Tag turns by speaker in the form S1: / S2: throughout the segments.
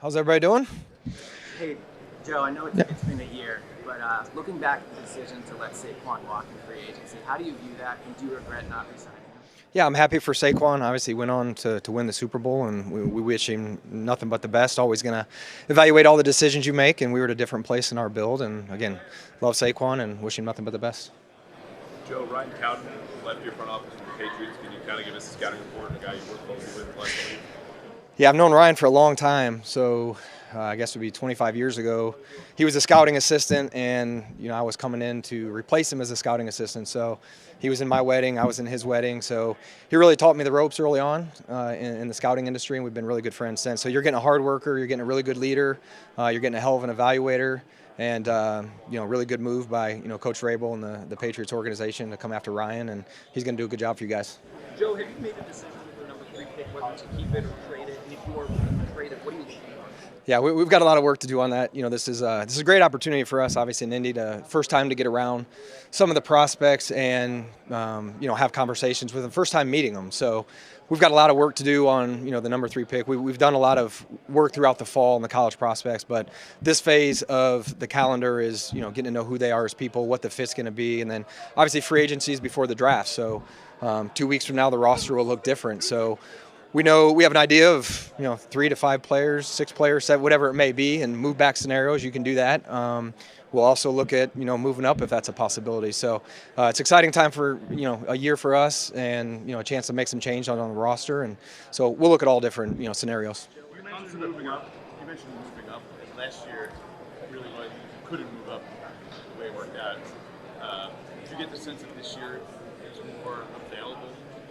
S1: How's everybody doing?
S2: Hey, Joe, I know it's been a year, but looking back at the decision to let Saquon walk in free agency, how do you view that, and do you regret not resigning him?
S1: Yeah, I'm happy for Saquon. Obviously, he went on to win the Super Bowl, and we wish him nothing but the best. Always going to evaluate all the decisions you make, and we were at a different place in our build. And again, love Saquon and wish him nothing but the best.
S3: Joe, Ryan Cowden left your front office with the Patriots. Can you kind of give us a scouting report on the guy you work closely with last week?
S1: Yeah, I've known Ryan for a long time, so I guess it would be 25 years ago. He was a scouting assistant, and I was coming in to replace him as a scouting assistant. So he was in my wedding, I was in his wedding. So he really taught me the ropes early on in the scouting industry, and we've been really good friends since. So you're getting a hard worker, you're getting a really good leader, you're getting a hell of an evaluator, and really good move by Coach Vrabel and the Patriots organization to come after Ryan, and he's going to do a good job for you guys.
S2: Joe, have you made a decision with the number 3 pick, whether to keep it or trade it? And if you are to trade it, what are you looking for?
S1: Yeah, we've got a lot of work to do on that. This is a great opportunity for us, obviously in Indy, to first time to get around some of the prospects and have conversations with them. First time meeting them, so we've got a lot of work to do on the number 3 pick. We've done a lot of work throughout the fall on the college prospects, but this phase of the calendar is getting to know who they are as people, what the fit's going to be, and then obviously free agencies before the draft. So 2 weeks from now, the roster will look different. So we know we have an idea of 3 to 5 players, 6 players, 7, whatever it may be, and move back scenarios. You can do that. We'll also look at moving up if that's a possibility. So it's an exciting time for a year for us, and a chance to make some change on the roster. And so we'll look at all different scenarios.
S3: You mentioned moving up. And last year really was you couldn't move up the way it worked out. Did you get the sense that this year is more available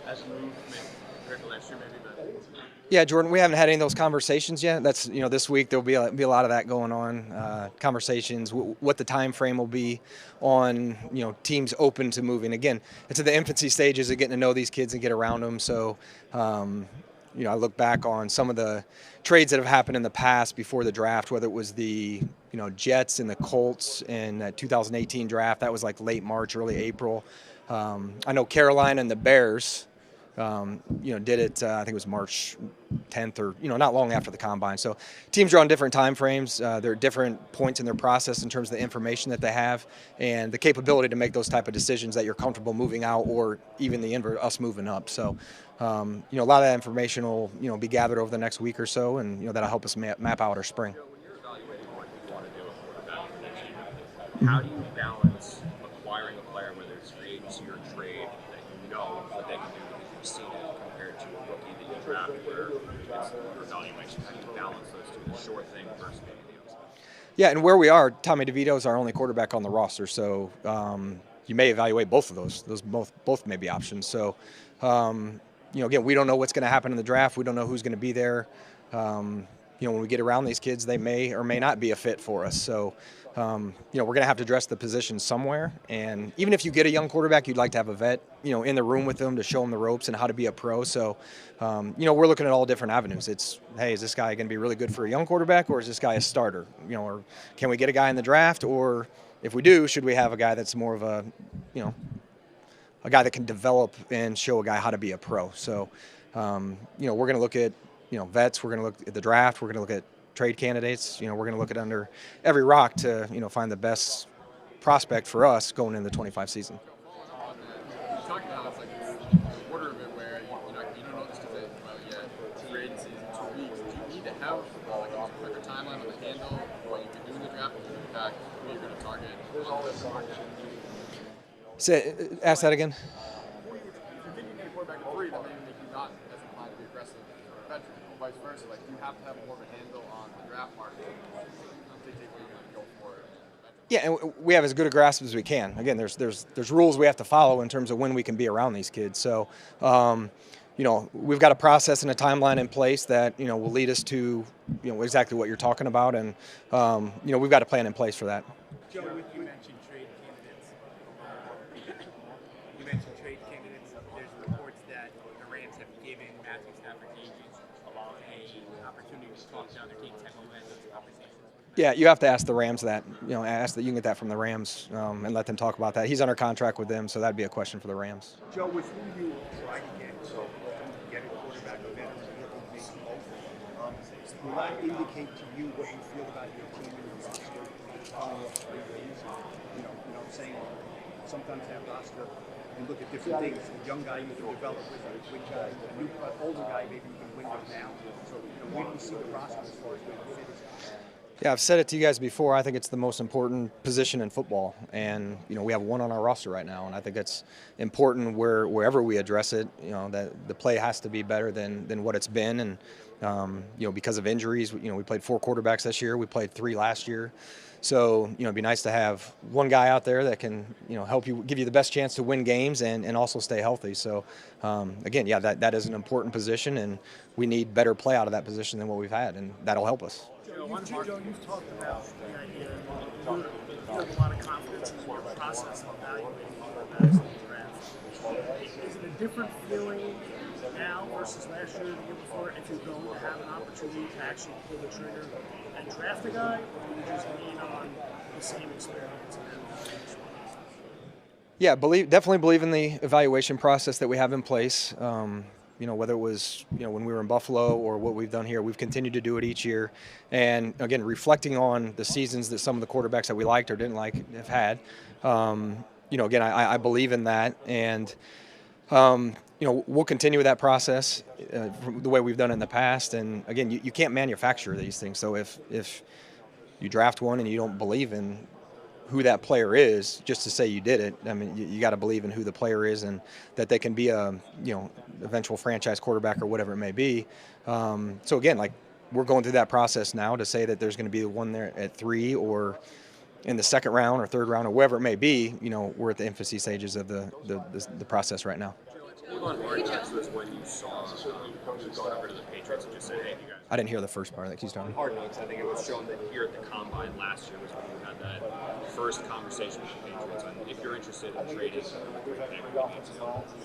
S3: as a move compared to last year, maybe?
S1: Yeah, Jordan, we haven't had any of those conversations yet. That's this week there'll be a lot of that going on. Conversations, what the time frame will be on teams open to moving. Again, it's at the infancy stages of getting to know these kids and get around them. So, I look back on some of the trades that have happened in the past before the draft, whether it was the Jets and the Colts in that 2018 draft. That was like late March, early April. I know Carolina and the Bears. Did it, I think it was March 10th or, not long after the combine. So teams are on different time frames. There are different points in their process in terms of the information that they have and the capability to make those type of decisions that you're comfortable moving out or even the invert, us moving up. So, a lot of that information will, be gathered over the next week or so, and, that'll help us map out our spring.
S3: When you're evaluating what you want to do with quarterback for next year, how do you balance acquiring a player, whether it's free agency or trade, that you know what they can do because you've seen it, compared to a rookie that you drafted where it's your evaluation? How do you balance those two, the sure thing versus maybe the upside?
S1: Yeah, and where we are, Tommy DeVito is our only quarterback on the roster, so you may evaluate both of those. Those both may be options. So, again, we don't know what's going to happen in the draft. We don't know who's going to be there. When we get around these kids, they may or may not be a fit for us. So, we're going to have to address the position somewhere. And even if you get a young quarterback, you'd like to have a vet, in the room with them to show them the ropes and how to be a pro. So, we're looking at all different avenues. It's, hey, is this guy going to be really good for a young quarterback, or is this guy a starter? Or can we get a guy in the draft? Or if we do, should we have a guy that's more of a guy that can develop and show a guy how to be a pro? So, we're going to look at, vets. We're going to look at the draft. We're going to look at trade candidates. We're going to look at under every rock to, find the best prospect for us going into the 25 season.
S4: You talked about it's like a quarter of it where you don't know this because yet free agency is in 2 weeks. Do you need to have like a quicker timeline on the handle what you can do in the draft and in fact who you're going to target on this market?
S1: Ask that again.
S4: If you think you need a quarterback at 3, that may make you not as inclined to be aggressive for a veteran, or vice versa. Like you have to have more of a handle on the draft market to dictate where you're going to go for it.
S1: Yeah, and we have as good a grasp as we can. Again, there's rules we have to follow in terms of when we can be around these kids. So, we've got a process and a timeline in place that will lead us to exactly what you're talking about, and we've got a plan in place for that.
S5: Joe, you mentioned trade candidates. There's reports that the Rams have given Matthew Stafford's agents an opportunity to talk to other teams. Have you had those conversations?
S1: Yeah, you have to ask the Rams that. Ask that you can get that from the Rams and let them talk about that. He's under contract with them, so that'd be a question for the Rams.
S6: Joe, with who you try to get, so get a quarterback, a veteran, maybe both. will that indicate to you what you feel about your team and your roster coming off 3 days? Saying sometimes that roster, you look at different things. A young guy you can develop with, a good guy, an older guy maybe you can win with now. So, where do you see the roster as far as where the fit is?
S1: Yeah, I've said it to you guys before. I think it's the most important position in football, and we have one on our roster right now, and I think it's important wherever we address it. That the play has to be better than what it's been, and because of injuries, we played 4 quarterbacks this year. We played 3 last year, so it'd be nice to have one guy out there that can help you, give you the best chance to win games and also stay healthy. So again, yeah, that is an important position, and we need better play out of that position than what we've had, and that'll help us.
S7: Joe, you've talked about the idea that you have a lot of confidence in your process of evaluating quarterbacks in the draft. Is it a different feeling now versus last year or the year before if you're going to have an opportunity to actually pull the trigger and draft a guy, or do you just lean on the same experience and
S1: Yeah, definitely believe in the evaluation process that we have in place. Whether it was when we were in Buffalo or what we've done here, we've continued to do it each year. And again, reflecting on the seasons that some of the quarterbacks that we liked or didn't like have had. Again, I believe in that, and we'll continue with that process the way we've done in the past. And again, you can't manufacture these things. So if you draft one and you don't believe in who that player is, just to say you did it, I mean, you got to believe in who the player is and that they can be a eventual franchise quarterback or whatever it may be. So again, we're going through that process now to say that there's going to be the one there at 3 or in the 2nd round or 3rd round or wherever it may be. We're at the infancy stages of the process right now.
S3: What on Hard Knocks was when you saw going over to the Patriots and just said, hey, you guys.
S1: I didn't hear the first part that he's talking.
S3: Hard Knocks, I think it was shown that here at the Combine last year was when you had that first conversation with the Patriots on if you're interested in trading,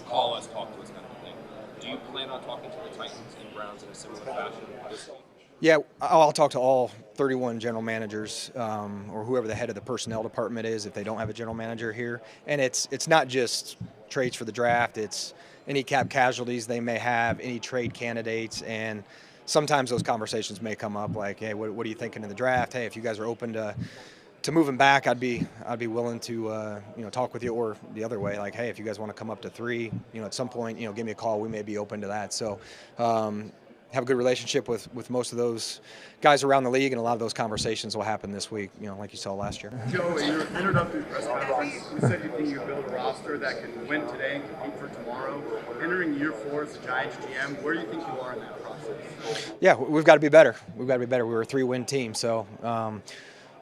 S3: call us, talk to us, kind of thing. Do you plan on talking to the Titans and Browns in a similar fashion this week?
S1: Yeah, I'll talk to all 31 general managers or whoever the head of the personnel department is if they don't have a general manager here. And it's not just trades for the draft. It's any cap casualties they may have, any trade candidates, and sometimes those conversations may come up like, hey, what are you thinking in the draft? Hey, if you guys are open to moving back, I'd be willing to talk with you, or the other way, like, hey, if you guys want to come up to 3, at some point, give me a call. We may be open to that. So have a good relationship with most of those guys around the league, and a lot of those conversations will happen this week, like you saw last year.
S6: Joe, in your introductory press conference, you said you think you build a roster that can win today and compete for tomorrow. Entering year 4 as the Giants GM, where do you think you are in that process?
S1: Yeah, we've got to be better. We were a 3-win team, so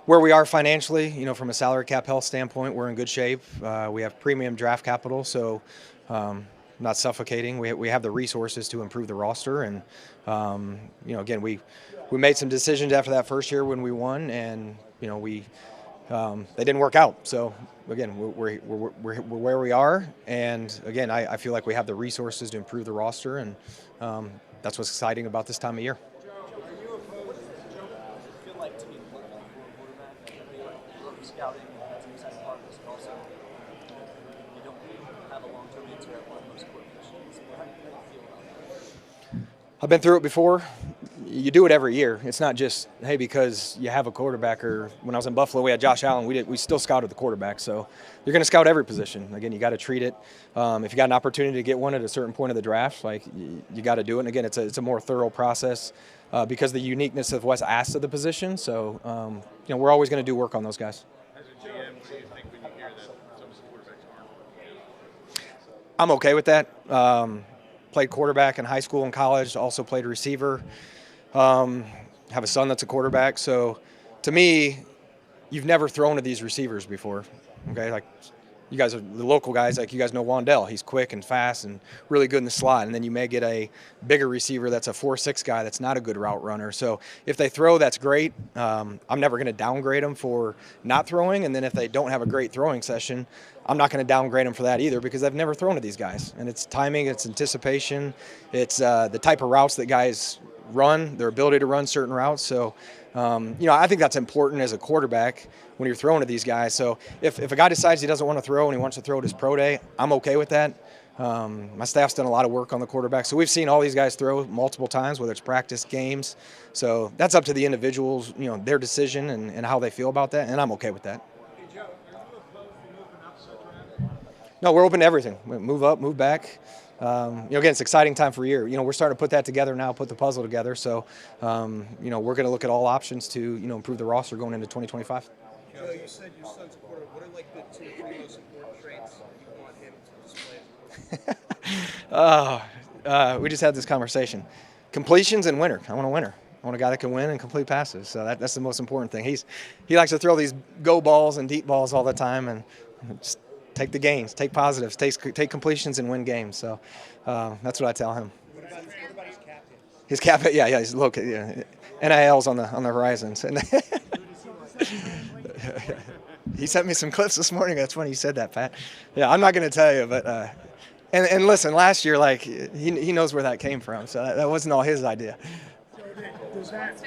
S1: where we are financially, from a salary cap health standpoint, we're in good shape. We have premium draft capital, so not suffocating. We have the resources to improve the roster, and again, we made some decisions after that first year when we won, and they didn't work out. So again, we're where we are, and again, I feel like we have the resources to improve the roster, and that's what's exciting about this time of year.
S2: Scouting as an exciting part of this, but also you don't have a long-term answer at one of those core positions. How do you feel about that?
S1: I've been through it before. You do it every year. It's not just, hey, because you have a quarterback, or when I was in Buffalo, we had Josh Allen. We still scouted the quarterback. So you're going to scout every position. Again, you got to treat it. If you got an opportunity to get one at a certain point of the draft, you got to do it. And again, it's a more thorough process because of the uniqueness of what's asked of the position. So we're always going to do work on those guys.
S4: As a GM, what do you think when you hear that some of the quarterbacks aren't working out?
S1: I'm okay with that. Played quarterback in high school and college, also played receiver. Have a son that's a quarterback. So to me, you've never thrown to these receivers before. Okay, like you guys are the local guys, like you guys know Wandell. He's quick and fast and really good in the slot. And then you may get a bigger receiver that's a 4.6 guy that's not a good route runner. So if they throw, that's great. I'm never going to downgrade them for not throwing. And then if they don't have a great throwing session, I'm not going to downgrade them for that either, because I've never thrown to these guys. And it's timing, it's anticipation, it's the type of routes that guys run, their ability to run certain routes. So, I think that's important as a quarterback when you're throwing to these guys. So if a guy decides he doesn't want to throw and he wants to throw at his pro day, I'm okay with that. My staff's done a lot of work on the quarterback, so we've seen all these guys throw multiple times, whether it's practice, games. So that's up to the individuals, their decision and how they feel about that, and I'm okay with that.
S7: Hey, Joe, are you opposed to moving up the draft?
S1: No, we're open to everything. Move up, move back. Again, it's an exciting time for a year. We're starting to put that together now, put the puzzle together. So, we're going to look at all options to, improve the roster going into 2025.
S6: Joe, you said your son's a quarterback. What are like the 2 or 3 most important traits you want him to display?
S1: We just had this conversation. Completions and winner. I want a winner. I want a guy that can win and complete passes. So that's the most important thing. He likes to throw these go balls and deep balls all the time, and just take the gains, take positives, take completions and win games. So that's what I tell him.
S6: What about his cap hit?
S1: His cap hit, yeah, he's located. Yeah. NIL's on the horizons. And he sent me some clips this morning. That's funny you said that, Pat. Yeah, I'm not going to tell you, but and listen, last year, like he knows where that came from, so that wasn't all his idea.
S7: So does that,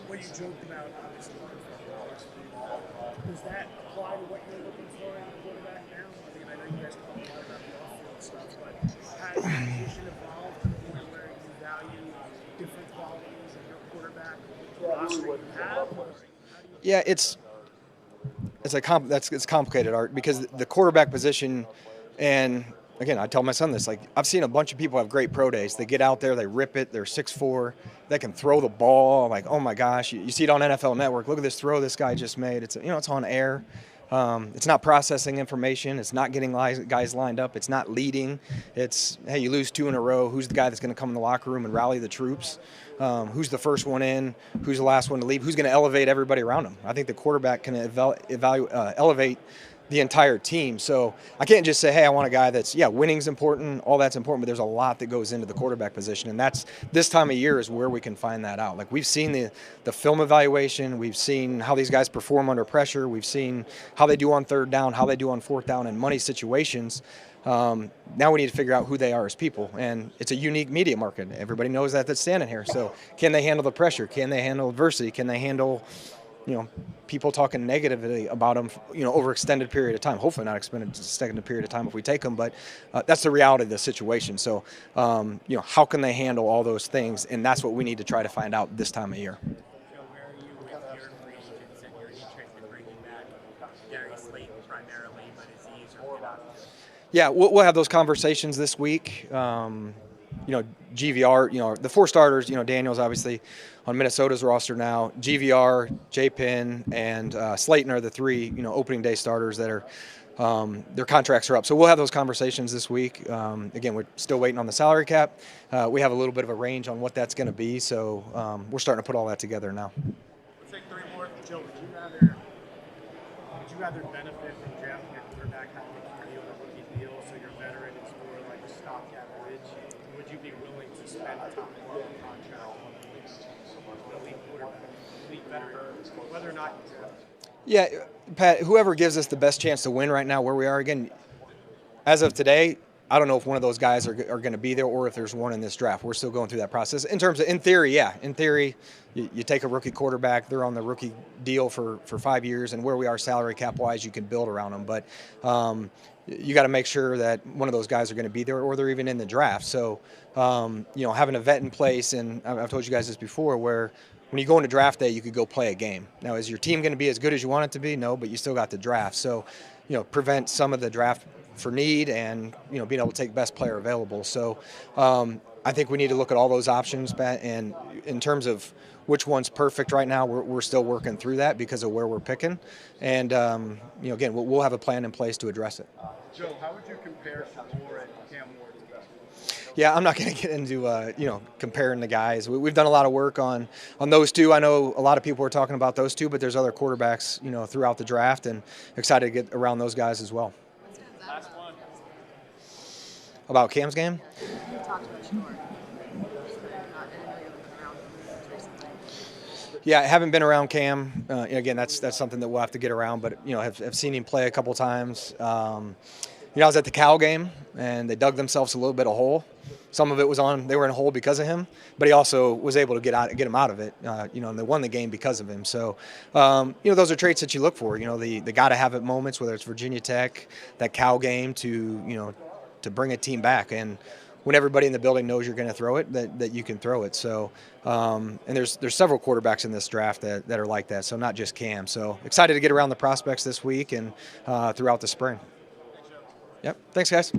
S7: what you joked about, obviously, does that apply to what you're looking for in a quarterback now? I mean, I know you guys talk a lot about the off-field stuff, but has the position evolved to the point where you value different qualities in your quarterback roster you have? Or how do you
S1: Yeah, it's complicated, Art, because the quarterback position, and again, I tell my son this, like, I've seen a bunch of people have great pro days. They get out there, they rip it, they're 6'4", they can throw the ball. I'm like, oh my gosh, you see it on NFL Network. Look at this throw this guy just made. It's it's on air. It's not processing information. It's not getting guys lined up. It's not leading. It's, hey, you lose 2 in a row. Who's the guy that's going to come in the locker room and rally the troops? Who's the first one in? Who's the last one to leave? Who's going to elevate everybody around him? I think the quarterback can elevate the entire team. So I can't just say, hey, I want a guy that's, winning's important, all that's important, but there's a lot that goes into the quarterback position. And that's, this time of year is where we can find that out. Like, we've seen the film evaluation, we've seen how these guys perform under pressure, we've seen how they do on 3rd down, how they do on 4th down in money situations. Now we need to figure out who they are as people. And it's a unique media market. Everybody knows that that's standing here. So can they handle the pressure? Can they handle adversity? Can they handle people talking negatively about them, over extended period of time? Hopefully not extended period of time if we take them, but that's the reality of the situation. So, how can they handle all those things? And that's what we need to try to find out this time of year.
S5: Joe, where are you with your free agents and your interest in bringing back Darius Slayton primarily, but Aziz or Kidon?
S1: Yeah, we'll have those conversations this week. GVR, the 4 starters, Daniel's obviously on Minnesota's roster now. GVR, J-Pin, and Slayton are the 3, opening day starters that are, their contracts are up. So we'll have those conversations this week. Again, we're still waiting on the salary cap. We have a little bit of a range on what that's going to be. So we're starting to put all that together now.
S7: Let's take 3 more. Joe, would you rather benefit from drafting a quarterback having a deal or rookie deal so your veteran is more like a stopgap bridge? Would you be willing to spend a top 1 contract on an elite quarterback, elite veteran, whether or not you draft?
S1: Yeah, Pat, whoever gives us the best chance to win right now where we are, again, as of today, I don't know if one of those guys are going to be there or if there's one in this draft. We're still going through that process. In theory, you take a rookie quarterback, they're on the rookie deal for 5 years, and where we are salary cap-wise, you can build around them. But you got to make sure that one of those guys are going to be there or they're even in the draft. So, having a vet in place, and I've told you guys this before, where when you go into draft day, you could go play a game. Now, is your team going to be as good as you want it to be? No, but you still got the draft. So, prevent some of the draft for need and, being able to take best player available. So I think we need to look at all those options, Pat, and in terms of which one's perfect right now, we're still working through that because of where we're picking. And, again, we'll have a plan in place to address it.
S6: Joe, how would you compare Shador and Cam Ward to them?
S1: Yeah, I'm not going to get into, comparing the guys. We've done a lot of work on those 2. I know a lot of people are talking about those 2, but there's other quarterbacks, throughout the draft, and excited to get around those guys as well.
S5: Last one.
S1: About Cam's game?
S8: You talked about Shador. I didn't know you were looking around recently.
S1: Yeah, I haven't been around Cam. Again, that's something that we'll have to get around, but, have seen him play a couple times. I was at the Cal game, and they dug themselves a little bit of hole. Some of it was they were in a hole because of him, but he also was able to get him out of it, and they won the game because of him. So, those are traits that you look for, the got-to-have-it moments, whether it's Virginia Tech, that Cal game, to, to bring a team back. And when everybody in the building knows you're going to throw it, that you can throw it. So, and there's several quarterbacks in this draft that are like that. So not just Cam. So excited to get around the prospects this week and throughout the spring. Yep. Thanks, guys.